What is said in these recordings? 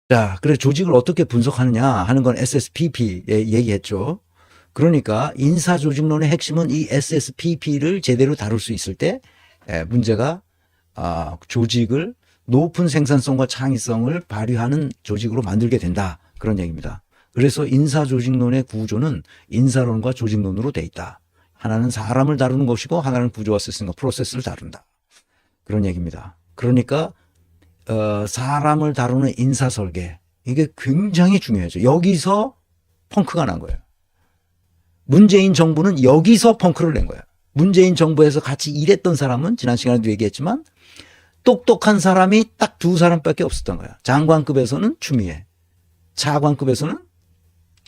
자, 그래 조직을 어떻게 분석하느냐 하는 건 SSPP에 얘기했죠. 그러니까 인사조직론의 핵심은 이 SSPP를 제대로 다룰 수 있을 때 문제가 조직을 높은 생산성과 창의성을 발휘하는 조직으로 만들게 된다. 그런 얘기입니다. 그래서 인사조직론의 구조는 인사론과 조직론으로 돼 있다. 하나는 사람을 다루는 것이고 하나는 구조와 시스템과 프로세스를 다룬다. 그런 얘기입니다. 그러니까 사람을 다루는 인사설계 이게 굉장히 중요하죠. 여기서 펑크가 난 거예요. 문재인 정부는 여기서 펑크를 낸 거예요. 문재인 정부에서 같이 일했던 사람은 지난 시간에도 얘기했지만 똑똑한 사람이 딱 두 사람밖에 없었던 거야. 장관급에서는 추미애, 차관급에서는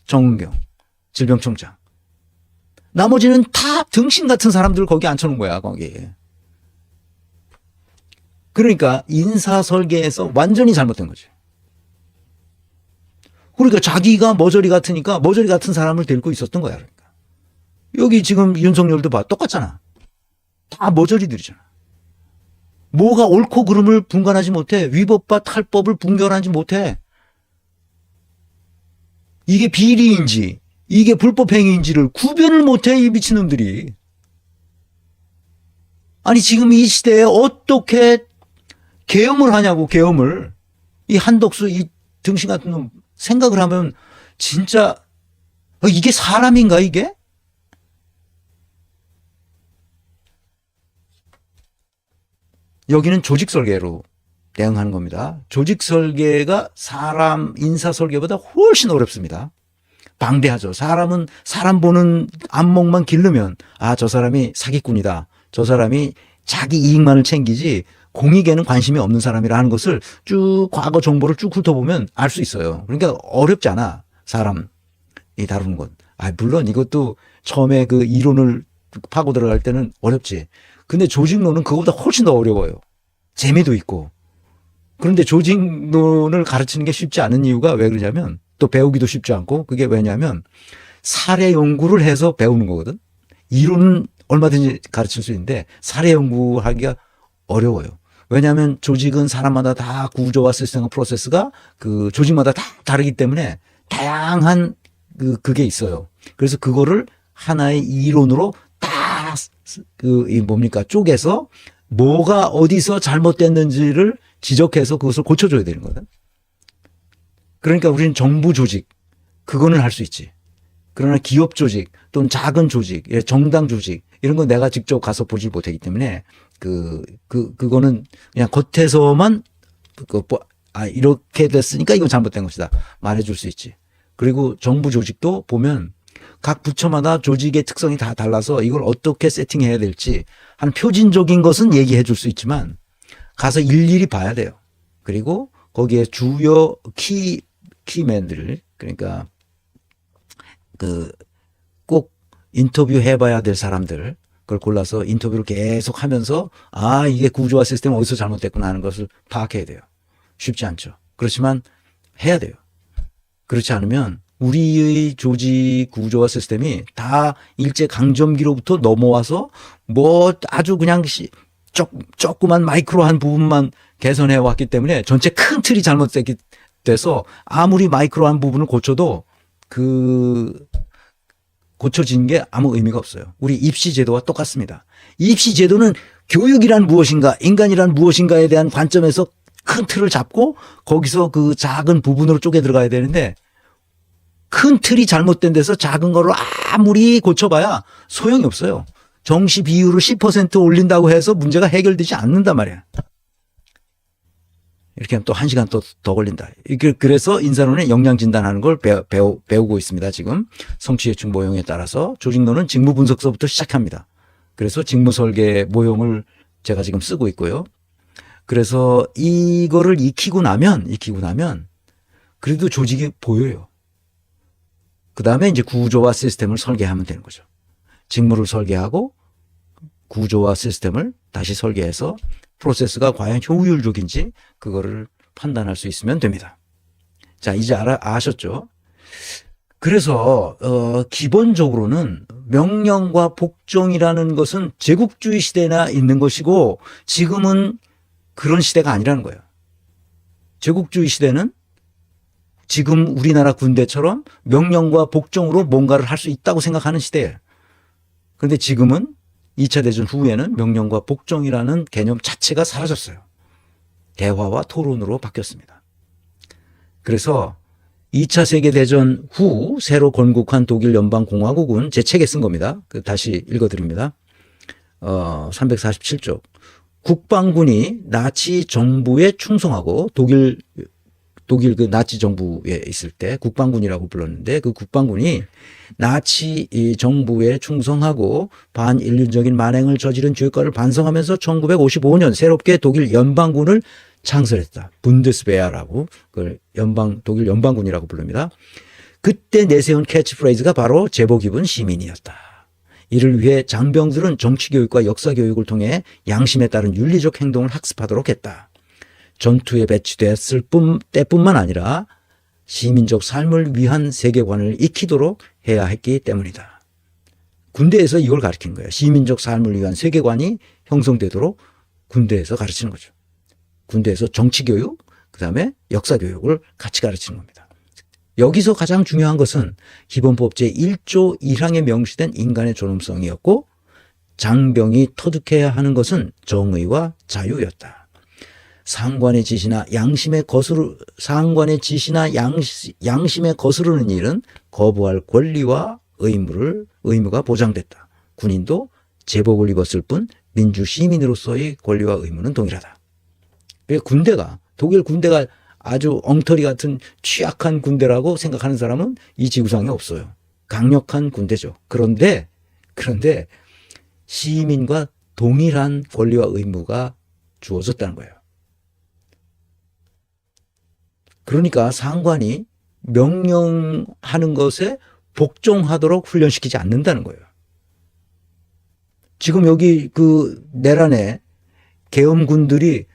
정은경, 질병청장. 나머지는 다 등신 같은 사람들 거기 앉혀놓은 거야, 거기. 그러니까 인사 설계에서 완전히 잘못된 거지. 그러니까 자기가 머저리 같으니까 머저리 같은 사람을 데리고 있었던 거야. 그러니까. 여기 지금 윤석열도 봐. 똑같잖아. 다 머저리들이잖아. 뭐가 옳고 그름을 분간하지 못해. 위법과 탈법을 분별하지 못해. 이게 비리인지 이게 불법행위인지를 구별을 못해 이 미친놈들이. 아니 지금 이 시대에 어떻게 계엄을 하냐고 계엄을. 이 한덕수 이 등신 같은 놈 생각을 하면 진짜 이게 사람인가 이게? 여기는 조직 설계로 대응하는 겁니다. 조직 설계가 사람 인사 설계보다 훨씬 어렵습니다. 방대하죠. 사람은 사람 보는 안목만 기르면 저 사람이 사기꾼이다. 저 사람이 자기 이익만을 챙기지 공익에는 관심이 없는 사람이라는 것을 쭉 과거 정보를 쭉 훑어보면 알 수 있어요. 그러니까 어렵지 않아. 사람이 다루는 건. 물론 이것도 처음에 그 이론을 파고 들어갈 때는 어렵지. 근데 조직론은 그거보다 훨씬 더 어려워요. 재미도 있고. 그런데 조직론을 가르치는 게 쉽지 않은 이유가 왜 그러냐면 또 배우기도 쉽지 않고 그게 왜냐면 사례 연구를 해서 배우는 거거든. 이론은 얼마든지 가르칠 수 있는데 사례 연구하기가 어려워요. 왜냐하면 조직은 사람마다 다 구조와 시스템과 프로세스가 그 조직마다 다 다르기 때문에 다양한 그게 있어요. 그래서 그거를 하나의 이론으로 다 쪼개서 뭐가 어디서 잘못됐는지를 지적해서 그것을 고쳐줘야 되는 거거든. 그러니까 우리는 정부 조직 그거는 할 수 있지. 그러나 기업 조직 또는 작은 조직, 정당 조직 이런 건 내가 직접 가서 보지 못하기 때문에 그거는 그냥 겉에서만 이렇게 됐으니까 이건 잘못된 것이다 말해줄 수 있지. 그리고 정부 조직도 보면 각 부처마다 조직의 특성이 다 달라서 이걸 어떻게 세팅해야 될지 한 표준적인 것은 얘기해 줄 수 있지만 가서 일일이 봐야 돼요. 그리고 거기에 주요 키맨들 그러니까 꼭 인터뷰 해봐야 될 사람들 그걸 골라서 인터뷰를 계속 하면서 이게 구조와 시스템 어디서 잘못됐구나 하는 것을 파악해야 돼요. 쉽지 않죠. 그렇지만 해야 돼요. 그렇지 않으면 우리의 조직 구조와 시스템이 다 일제 강점기로부터 넘어와서 뭐 아주 그냥 조그만 마이크로한 부분만 개선해 왔기 때문에 전체 큰 틀이 잘못됐기 돼서 아무리 마이크로한 부분을 고쳐도 고쳐진 게 아무 의미가 없어요. 우리 입시 제도와 똑같습니다. 입시 제도는 교육이란 무엇인가, 인간이란 무엇인가에 대한 관점에서 큰 틀을 잡고 거기서 그 작은 부분으로 쪼개 들어가야 되는데 큰 틀이 잘못된 데서 작은 거를 아무리 고쳐봐야 소용이 없어요. 정시 비율을 10% 올린다고 해서 문제가 해결되지 않는단 말이야. 이렇게 하면 또 1시간 더 걸린다. 그래서 인사론의 역량 진단하는 걸 배우고 있습니다. 지금 성취예측 모형에 따라서 조직론은 직무 분석서부터 시작합니다. 그래서 직무 설계 모형을 제가 지금 쓰고 있고요. 그래서 이거를 익히고 나면 그래도 조직이 보여요. 그 다음에 이제 구조와 시스템을 설계하면 되는 거죠. 직무를 설계하고 구조와 시스템을 다시 설계해서 프로세스가 과연 효율적인지 그거를 판단할 수 있으면 됩니다. 자, 이제 아셨죠? 그래서 기본적으로는 명령과 복종이라는 것은 제국주의 시대나 있는 것이고 지금은 그런 시대가 아니라는 거예요. 제국주의 시대는 지금 우리나라 군대처럼 명령과 복종으로 뭔가를 할 수 있다고 생각하는 시대예요. 그런데 지금은 2차 대전 후에는 명령과 복종이라는 개념 자체가 사라졌어요. 대화와 토론으로 바뀌었습니다. 그래서 2차 세계대전 후 새로 건국한 독일 연방공화국은 제 책에 쓴 겁니다. 다시 읽어드립니다. 347쪽. 국방군이 나치 정부에 충성하고 독일 그 나치 정부에 있을 때 국방군이라고 불렀는데 그 국방군이 나치 정부에 충성하고 반인륜적인 만행을 저지른 죄과를 반성하면서 1955년 새롭게 독일 연방군을 창설했다. 분데스베아라고 그걸 독일 연방군이라고 부릅니다. 그때 내세운 캐치프레이즈가 바로 제복 입은 시민이었다. 이를 위해 장병들은 정치교육과 역사교육을 통해 양심에 따른 윤리적 행동을 학습하도록 했다. 전투에 배치됐을 때뿐만 아니라 시민적 삶을 위한 세계관을 익히도록 해야 했기 때문이다. 군대에서 이걸 가르친 거예요. 시민적 삶을 위한 세계관이 형성되도록 군대에서 가르치는 거죠. 군대에서 정치교육, 그다음에 역사교육을 같이 가르치는 겁니다. 여기서 가장 중요한 것은 기본법 제1조 1항에 명시된 인간의 존엄성이었고 장병이 터득해야 하는 것은 정의와 자유였다. 상관의 지시나 양심에 거스르는 일은 거부할 권리와 의무가 보장됐다. 군인도 제복을 입었을 뿐 민주 시민으로서의 권리와 의무는 동일하다. 독일 군대가 아주 엉터리 같은 취약한 군대라고 생각하는 사람은 이 지구상에 없어요. 강력한 군대죠. 그런데 시민과 동일한 권리와 의무가 주어졌다는 거예요. 그러니까 상관이 명령하는 것에 복종하도록 훈련시키지 않는다는 거예요. 지금 여기 그 내란에 계엄군들이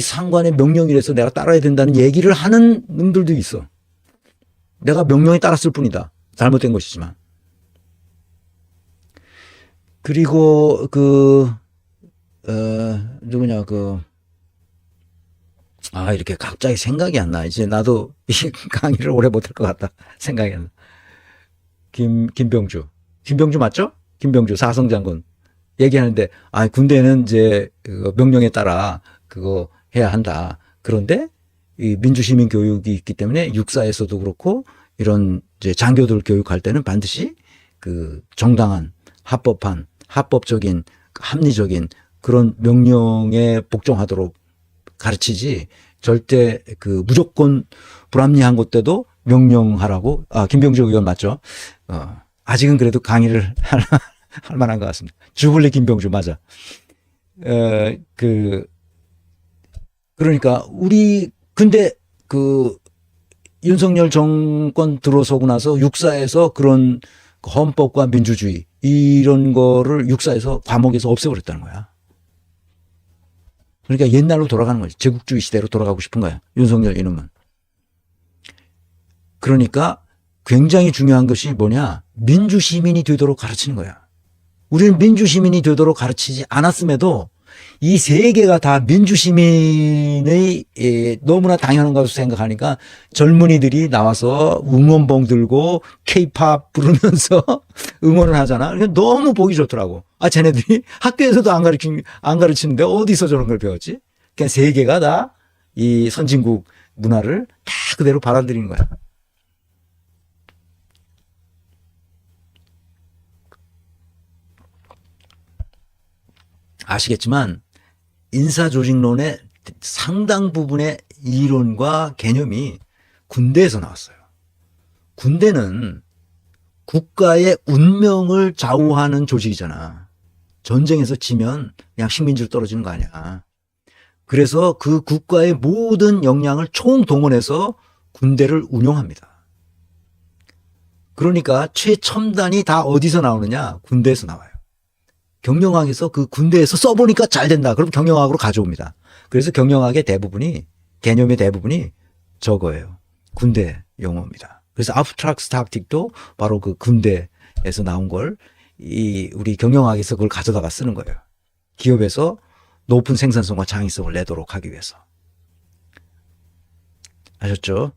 상관의 명령이라서 내가 따라야 된다는 얘기를 하는 놈들도 있어. 내가 명령에 따랐을 뿐이다. 잘못된 것이지만. 그리고 이렇게 갑자기 생각이 안 나. 이제 나도 이 강의를 오래 못할 것 같다. 생각이 안 나. 김병주 맞죠? 김병주 사성장군 얘기하는데, 군대는 이제 명령에 따라 그거 해야 한다. 그런데 이 민주시민 교육이 있기 때문에 육사에서도 그렇고 이런 이제 장교들 교육할 때는 반드시 그 정당한 합법적인 합리적인 그런 명령에 복종하도록 가르치지 절대 그 무조건 불합리한 것 때도 명령하라고. 김병주 의원 맞죠? 아직은 그래도 강의를 할 만한 것 같습니다. 주블리 김병주 맞아. 그러니까 근데 그 윤석열 정권 들어서고 나서 육사에서 그런 헌법과 민주주의 이런 거를 육사에서 과목에서 없애버렸다는 거야. 그러니까 옛날로 돌아가는 거지. 제국주의 시대로 돌아가고 싶은 거야. 윤석열 이놈은. 그러니까 굉장히 중요한 것이 뭐냐. 민주시민이 되도록 가르치는 거야. 우리는 민주시민이 되도록 가르치지 않았음에도 이 세 개가 다 민주시민의 너무나 당연한 것으로 생각하니까 젊은이들이 나와서 응원봉 들고 케이팝 부르면서 응원을 하잖아. 그러니까 너무 보기 좋더라고. 쟤네들이 학교에서도 안 가르치는데 어디서 저런 걸 배웠지? 그러니까 세 개가 다 이 선진국 문화를 다 그대로 받아들이는 거야. 아시겠지만 인사조직론의 상당 부분의 이론과 개념이 군대에서 나왔어요. 군대는 국가의 운명을 좌우하는 조직이잖아. 전쟁에서 지면 그냥 식민지로 떨어지는 거 아니야. 그래서 그 국가의 모든 역량을 총동원해서 군대를 운용합니다. 그러니까 최첨단이 다 어디서 나오느냐? 군대에서 나와요. 경영학에서 그 군대에서 써보니까 잘 된다. 그럼 경영학으로 가져옵니다. 그래서 경영학의 개념의 대부분이 저거예요. 군대 용어입니다. 그래서 abstract tactic도 바로 그 군대에서 나온 걸 우리 경영학에서 그걸 가져다가 쓰는 거예요. 기업에서 높은 생산성과 창의성을 내도록 하기 위해서. 아셨죠?